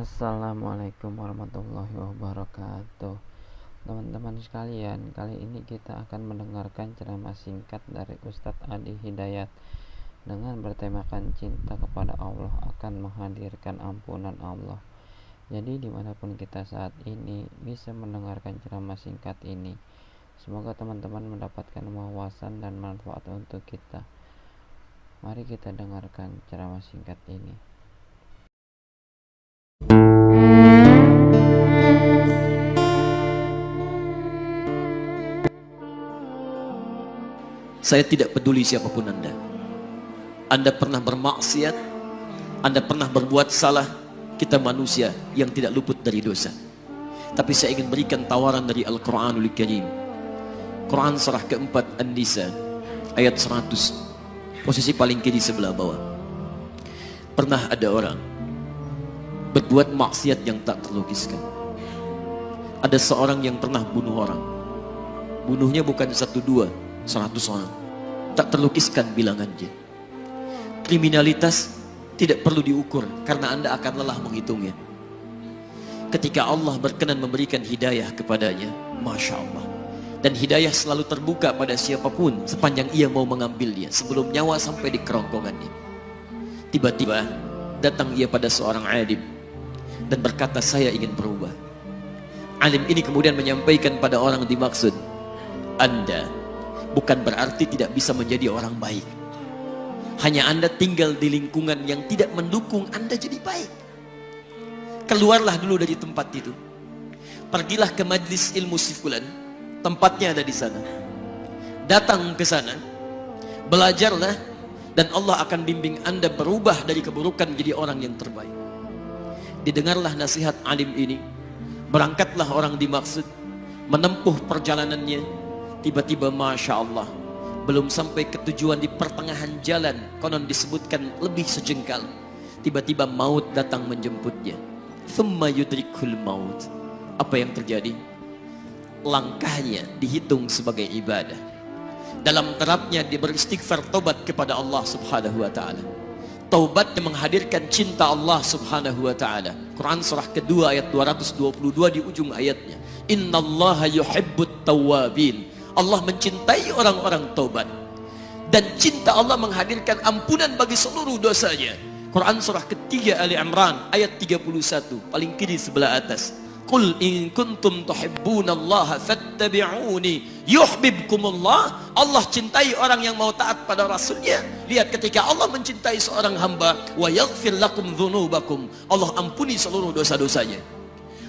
Assalamualaikum warahmatullahi wabarakatuh. Teman-teman sekalian, kali ini kita akan mendengarkan ceramah singkat dari Ustadz Adi Hidayat dengan bertemakan cinta kepada Allah akan menghadirkan ampunan Allah. Jadi dimanapun kita saat ini bisa mendengarkan ceramah singkat ini. Semoga teman-teman mendapatkan wawasan dan manfaat untuk kita. Mari kita dengarkan ceramah singkat ini. Saya tidak peduli siapapun Anda. Anda pernah bermaksiat, Anda pernah berbuat salah. Kita manusia yang tidak luput dari dosa. Tapi saya ingin berikan tawaran dari Al-Quranul Karim. Quran surah keempat An-Nisa ayat 100, posisi paling kiri sebelah bawah. Pernah ada orang berbuat maksiat yang tak terlukiskan. Ada seorang yang pernah bunuh orang. Bunuhnya bukan 1, 2, 100 orang. Tak terlukiskan bilangannya. Kriminalitas tidak perlu diukur karena Anda akan lelah menghitungnya. Ketika Allah berkenan memberikan hidayah kepadanya, Masya Allah. Dan hidayah selalu terbuka pada siapapun sepanjang ia mau mengambilnya sebelum nyawa sampai di kerongkongannya. Tiba-tiba datang ia pada seorang alim dan berkata, saya ingin berubah. Alim ini kemudian menyampaikan pada orang dimaksud, Anda bukan berarti tidak bisa menjadi orang baik. Hanya Anda tinggal di lingkungan yang tidak mendukung Anda jadi baik. Keluarlah dulu dari tempat itu. Pergilah ke majlis ilmu sifulan. Tempatnya ada di sana. Datang ke sana. Belajarlah. Dan Allah akan bimbing Anda berubah dari keburukan menjadi orang yang terbaik. Didengarlah nasihat alim ini. Berangkatlah orang dimaksud. Menempuh perjalanannya. Tiba-tiba Masya Allah, belum sampai ke tujuan di pertengahan jalan, konon disebutkan lebih sejengkal, tiba-tiba maut datang menjemputnya. Thumma yudrikul maut. Apa yang terjadi? Langkahnya dihitung sebagai ibadah. Dalam terapnya dia beristighfar taubat kepada Allah subhanahu wa ta'ala. Taubat yang menghadirkan cinta Allah subhanahu wa ta'ala. Quran surah kedua ayat 222 di ujung ayatnya. Innallaha yuhibbut tawwabin. Allah mencintai orang-orang taubat. Dan cinta Allah menghadirkan ampunan bagi seluruh dosanya. Quran surah ketiga Ali Imran ayat 31, paling kiri sebelah atas. Qul in kuntum tuhibbunallaha fattabi'uni yuhibbukumullah. Allah cintai orang yang mau taat pada Rasulnya. Lihat, ketika Allah mencintai seorang hamba, wa yaghfir lakum dzunubakum, Allah ampuni seluruh dosa-dosanya.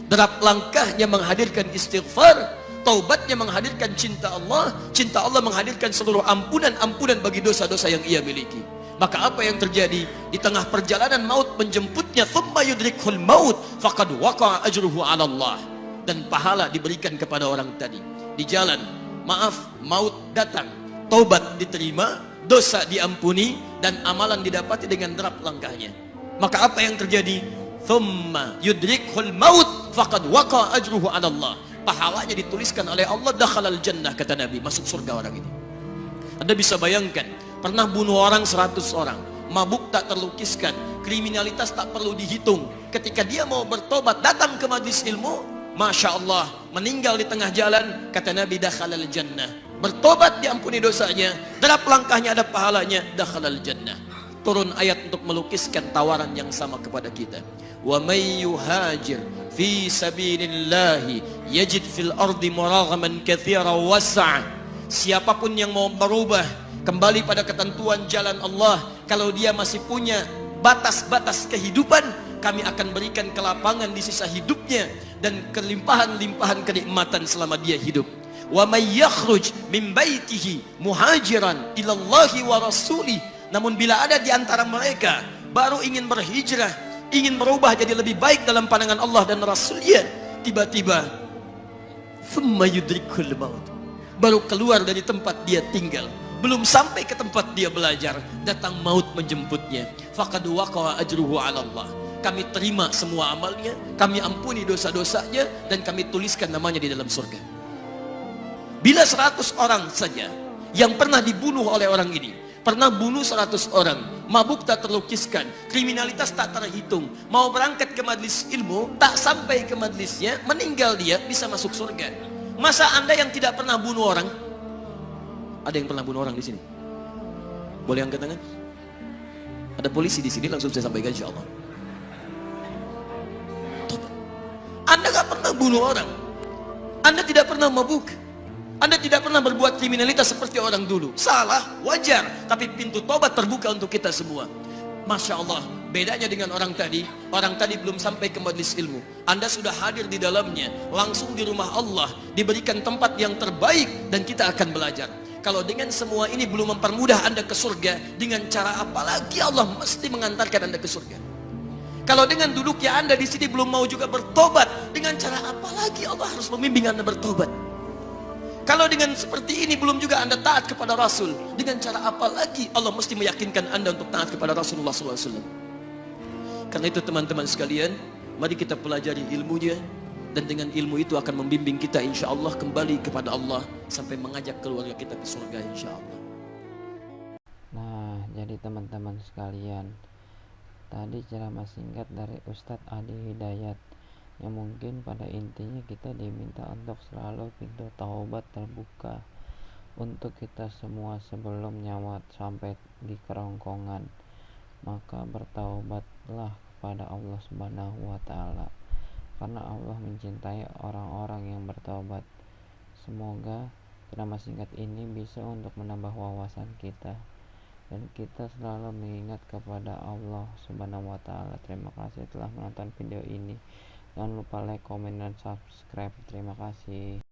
Derap langkahnya menghadirkan istighfar. Taubatnya menghadirkan cinta Allah menghadirkan seluruh ampunan bagi dosa-dosa yang ia miliki. Maka apa yang terjadi? Di tengah perjalanan maut menjemputnya, thumma yudrikhul maut faqad waqa'a ajruhu 'ala Allah. Dan pahala diberikan kepada orang tadi. Di jalan, maut datang, taubat diterima, dosa diampuni, dan amalan didapati dengan derap langkahnya. Maka apa yang terjadi? Thumma yudrikhul maut faqad waqa'a ajruhu 'ala Allah. Pahalanya dituliskan oleh Allah, dakhalal jannah, kata Nabi, masuk surga orang ini. Anda bisa bayangkan, pernah bunuh orang 100 orang, mabuk tak terlukiskan, kriminalitas tak perlu dihitung. Ketika dia mau bertobat, datang ke majlis ilmu, Masya Allah, meninggal di tengah jalan, kata Nabi, dakhalal jannah. Bertobat diampuni dosanya, derap langkahnya ada pahalanya, dakhalal jannah. Turun ayat untuk melukiskan tawaran yang sama kepada kita. Wa may yuhajir fi sabilillahi yajid fil ardi muraghaman katsiran was'a. Siapapun yang mau berubah kembali pada ketentuan jalan Allah, kalau dia masih punya batas-batas kehidupan, kami akan berikan kelapangan di sisa hidupnya dan kelimpahan-limpahan kenikmatan selama dia hidup. Wa may yakhruj min baitihi muhajiran ilallahi wa rasulih. Namun bila ada di antara mereka baru ingin berhijrah, ingin berubah jadi lebih baik dalam pandangan Allah dan Rasulnya, tiba-tiba thumma yudrikul maut, baru keluar dari tempat dia tinggal, belum sampai ke tempat dia belajar, datang maut menjemputnya, faqad waqa'a ajruhu 'ala Allah. Kami terima semua amalnya, kami ampuni dosa-dosanya, dan kami tuliskan namanya di dalam surga. Bila 100 orang saja yang pernah dibunuh oleh orang ini, pernah bunuh 100 orang, mabuk tak terlukiskan, kriminalitas tak terhitung, mau berangkat ke majelis ilmu, tak sampai ke majelisnya, meninggal dia, bisa masuk surga. Masa Anda yang tidak pernah bunuh orang? Ada yang pernah bunuh orang di sini? Boleh angkat tangan? Ada polisi di sini, langsung saya sampaikan insya Allah. Anda gak pernah bunuh orang, Anda tidak pernah mabuk, Anda tidak pernah berbuat kriminalitas seperti orang dulu. Salah, wajar, tapi pintu tobat terbuka untuk kita semua. Masya Allah, bedanya dengan orang tadi belum sampai ke majelis ilmu, Anda sudah hadir di dalamnya, langsung di rumah Allah, diberikan tempat yang terbaik, dan kita akan belajar. Kalau dengan semua ini belum mempermudah Anda ke surga, dengan cara apa lagi Allah mesti mengantarkan Anda ke surga? Kalau dengan duduknya Anda di sini belum mau juga bertobat, dengan cara apa lagi Allah harus membimbing Anda bertobat? Kalau dengan seperti ini belum juga Anda taat kepada Rasul, dengan cara apa lagi Allah mesti meyakinkan Anda untuk taat kepada Rasulullah SAW? Karena itu teman-teman sekalian, mari kita pelajari ilmunya, dan dengan ilmu itu akan membimbing kita insya Allah kembali kepada Allah, sampai mengajak keluarga kita ke surga insya Allah. Nah, jadi teman-teman sekalian, tadi ceramah singkat dari Ustadz Adi Hidayat, yang mungkin pada intinya kita diminta untuk selalu pintu taubat terbuka untuk kita semua sebelum nyawa sampai di kerongkongan. Maka bertaubatlah kepada Allah Subhanahu wa Ta'ala, karena Allah mencintai orang-orang yang bertaubat. Semoga ceramah singkat ini bisa untuk menambah wawasan kita, dan kita selalu mengingat kepada Allah Subhanahu wa Ta'ala. Terima kasih telah menonton video ini. Jangan lupa like, komen, dan subscribe. Terima kasih.